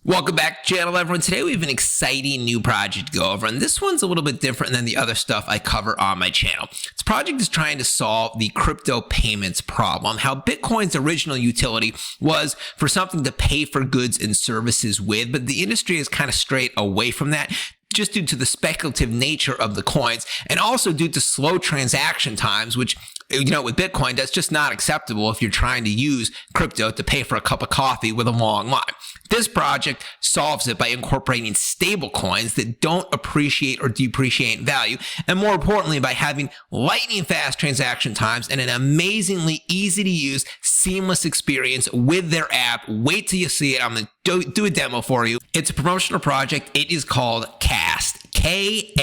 Welcome back to the channel, everyone. Today we have an exciting new project to go over, and this one's a little bit different than the other stuff I cover on my channel. This project is trying to solve the crypto payments problem, how Bitcoin's original utility was for something to pay for goods and services with, but the industry has kind of strayed away from that just due to the speculative nature of the coins, and also due to slow transaction times, which, with Bitcoin, that's just not acceptable if you're trying to use crypto to pay for a cup of coffee with a long line. This project solves it by incorporating stablecoins that don't appreciate or depreciate in value, and more importantly, by having lightning fast transaction times and an amazingly easy to use, seamless experience with their app. Wait till you see it. I'm going to do a demo for you. It's a promotional project. It is called KAST, K-A-S-T.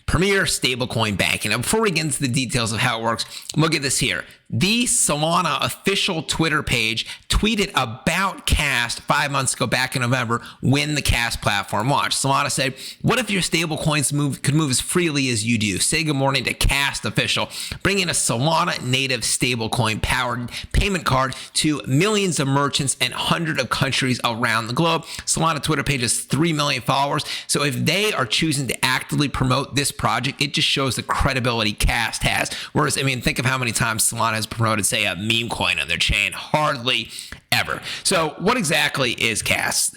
Premier Stablecoin Banking. Now, before we get into the details of how it works, look at this here. The Solana official Twitter page tweeted about KAST 5 months ago, back in November, when the KAST platform launched. Solana said, "What if your stablecoins could move as freely as you do? Say good morning to KAST official. Bring in a Solana native stablecoin powered payment card to millions of merchants and hundreds of countries around the globe." Solana Twitter page has 3 million followers. So if they are choosing to actively promote this project, it just shows the credibility KAST has. Whereas, think of how many times Solana has promoted, say, a meme coin on their chain. Hardly ever. So what exactly is KAST?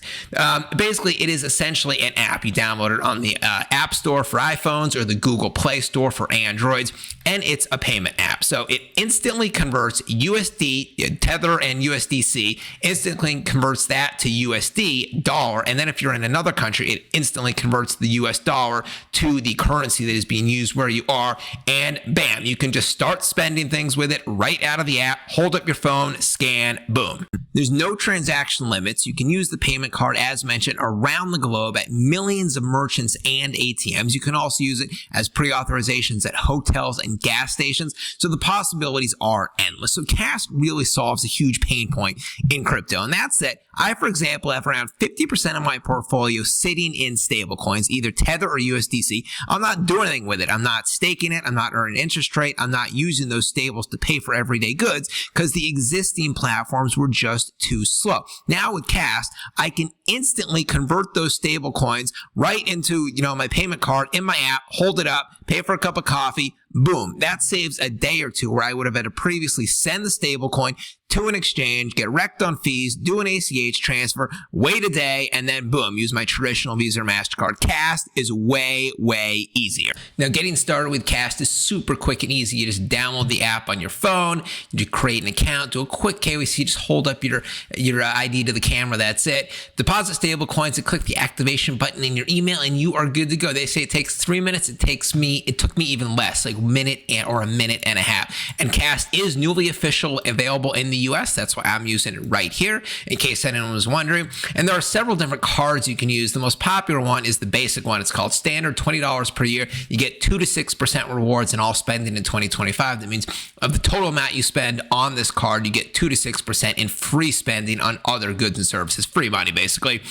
Basically, it is essentially an app. You download it on the App Store for iPhones or the Google Play Store for Androids, and it's a payment app. So it instantly converts USD, Tether and USDC, instantly converts that to USD, dollar, and then if you're in another country, it instantly converts the US dollar to the currency that is being used where you are, and bam, you can just start spending things with it right out of the app, hold up your phone, scan, boom. There's no transaction limits. You can use the payment card, as mentioned, around the globe at millions of merchants and ATMs. You can also use it as pre-authorizations at hotels and gas stations. So the possibilities are endless. So KAST really solves a huge pain point in crypto, and that's that I, for example, have around 50% of my portfolio sitting in stablecoins, either Tether or USDC. I'm not doing anything with it. I'm not staking it. I'm not earning interest rate. I'm not using those stables to pay for everyday goods because the existing platforms were just too slow. Now with KAST, I can instantly convert those stable coins right into, my payment card in my app, hold it up, pay for a cup of coffee, boom. That saves a day or two where I would have had to previously send the stable coin to an exchange, get wrecked on fees, do an ACH transfer, wait a day, and then boom, use my traditional Visa or MasterCard. KAST is way, way easier. Now, getting started with KAST is super quick and easy. You just download the app on your phone, you create an account, do a quick KYC, just hold up your ID to the camera, that's it. Deposit stable coins and click the activation button in your email, and you are good to go. They say it takes 3 minutes. It took me even less, like a minute or a minute and a half. And KAST is newly official, available in the US. That's why I'm using it right here, in case anyone was wondering. And there are several different cards you can use. The most popular one is the basic one. It's called Standard, $20 per year. You get 2 to 6% rewards in all spending in 2025. That means of the total amount you spend on this card, you get 2 to 6% in free spending on other goods and services. Free money, basically.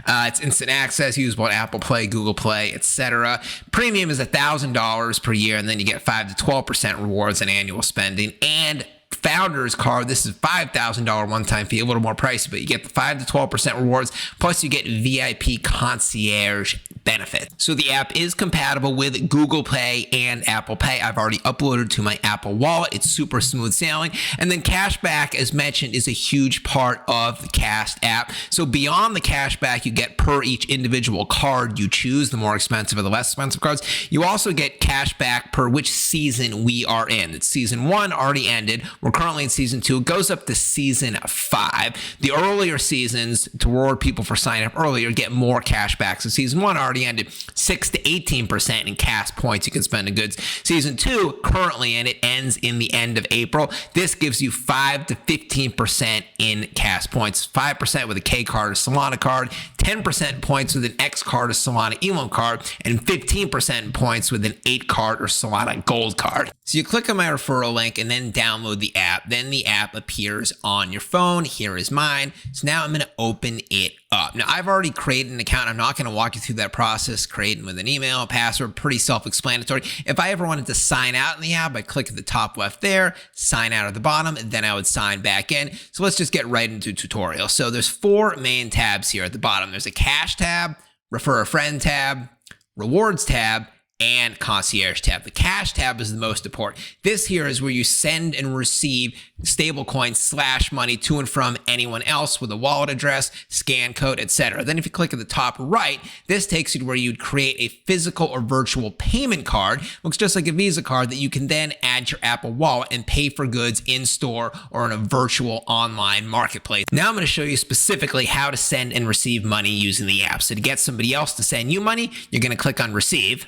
It's instant access, usable on Apple Play, Google Play, etc. Premium is $1,000 per year, and then you get 5 to 12% rewards in annual spending. And Founders card, this is $5,000 one-time fee, a little more pricey, but you get the 5 to 12% rewards, plus you get VIP concierge benefit. So the app is compatible with Google Pay and Apple Pay. I've already uploaded to my Apple Wallet. It's super smooth sailing. And then cashback, as mentioned, is a huge part of the KAST app. So beyond the cashback you get per each individual card you choose, the more expensive or the less expensive cards, you also get cashback per which season we are in. It's season 1 already ended. We're currently in season 2. It goes up to season 5. The earlier seasons, to reward people for signing up earlier, get more cashback. So season 1 already ended, 6 to 18% in KAST points you can spend on goods. Season 2, currently in, it ends in the end of April. This gives you 5 to 15% in KAST points. 5% with a K card or Solana card, 10% points with an X card or Solana Elon card, and 15% points with an 8 card or Solana Gold card. So you click on my referral link and then download the app. Then the app appears on your phone. Here is mine. So now I'm going to open it up. Now, I've already created an account. I'm not going to walk you through that process, creating with an email, password, pretty self-explanatory. If I ever wanted to sign out in the app, I click at the top left there, sign out at the bottom, and then I would sign back in. So let's just get right into tutorial. So there's 4 main tabs here at the bottom. There's a cash tab, refer a friend tab, rewards tab, and concierge tab. The cash tab is the most important. This here is where you send and receive stablecoin / money to and from anyone else with a wallet address, scan code, etc. Then if you click at the top right, this takes you to where you'd create a physical or virtual payment card. Looks just like a Visa card that you can then add to your Apple Wallet and pay for goods in store or in a virtual online marketplace. Now I'm going to show you specifically how to send and receive money using the app. So to get somebody else to send you money, you're going to click on receive.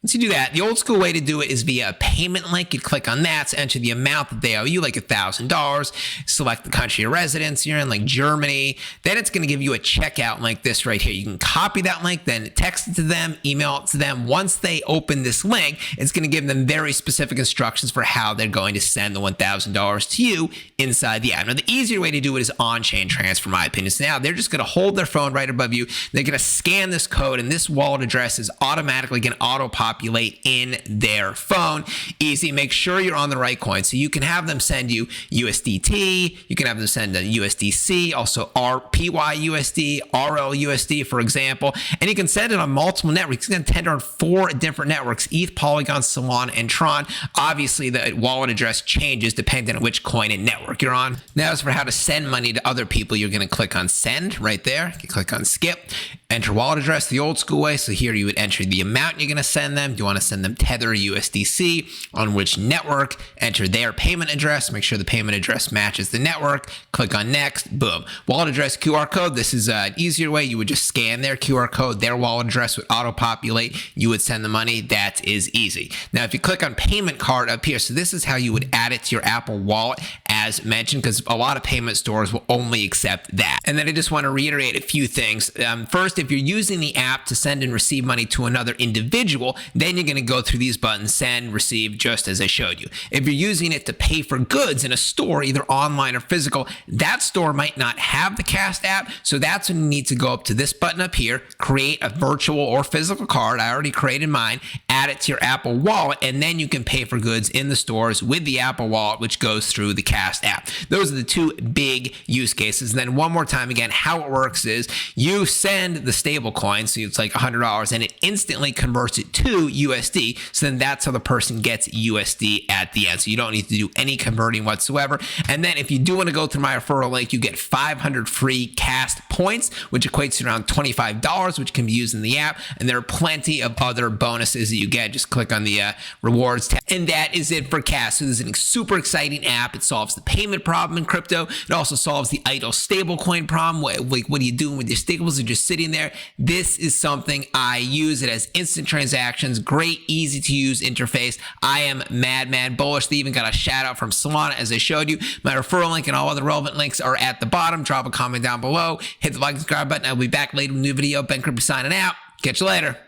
Once you do that, the old school way to do it is via a payment link. You click on that to enter the amount that they owe you, like $1,000. Select the country of residence you're in, like Germany. Then it's going to give you a checkout like this right here. You can copy that link, then text it to them, email it to them. Once they open this link, it's going to give them very specific instructions for how they're going to send the $1,000 to you inside the app. Now, the easier way to do it is on-chain transfer, in my opinion. So now they're just going to hold their phone right above you. They're going to scan this code, and this wallet address is automatically going to auto-populate in their phone. Easy. Make sure you're on the right coin. So you can have them send you USDT. You can have them send a USDC, also PYUSD, RLUSD, for example. And you can send it on multiple networks. You can tender on 4 different networks: ETH, Polygon, Solana, and Tron. Obviously, the wallet address changes depending on which coin and network you're on. Now, as for how to send money to other people, you're going to click on send right there. You click on skip. Enter wallet address the old school way. So here you would enter the amount you're going to send them. Do you want to send them Tether or USDC? On which network? Enter their payment address. Make sure the payment address matches the network. Click on next. Boom. Wallet address QR code. This is an easier way. You would just scan their QR code. Their wallet address would auto-populate. You would send the money. That is easy. Now, if you click on payment card up here, so this is how you would add it to your Apple Wallet, as mentioned, because a lot of payment stores will only accept that. And then I just want to reiterate a few things. First, if you're using the app to send and receive money to another individual, then you're going to go through these buttons: send, receive, just as I showed you. If you're using it to pay for goods in a store, either online or physical, that store might not have the KAST app. So that's when you need to go up to this button up here, create a virtual or physical card. I already created mine. Add it to your Apple Wallet, and then you can pay for goods in the stores with the Apple Wallet, which goes through the KAST app. Those are the 2 big use cases. And then one more time again, how it works is you send the stable coin, so it's like $100, and it instantly converts it to USD. So then that's how the person gets USD at the end. So you don't need to do any converting whatsoever. And then if you do want to go through my referral link, you get 500 free KAST points, which equates to around $25, which can be used in the app. And there are plenty of other bonuses that you get. Just click on the rewards tab. And that is it for KAST. So this is a super exciting app. It solves the payment problem in crypto. It also solves the idle stablecoin problem. Like, what are you doing with your stables? They're just sitting there. This is something I use. It has instant transactions, great, easy to use interface. I am mad bullish. They even got a shout out from Solana, as I showed you. My referral link and all other relevant links are at the bottom. Drop a comment down below. Hit the like and subscribe button. I'll be back later with a new video. Ben Crypto signing out. Catch you later.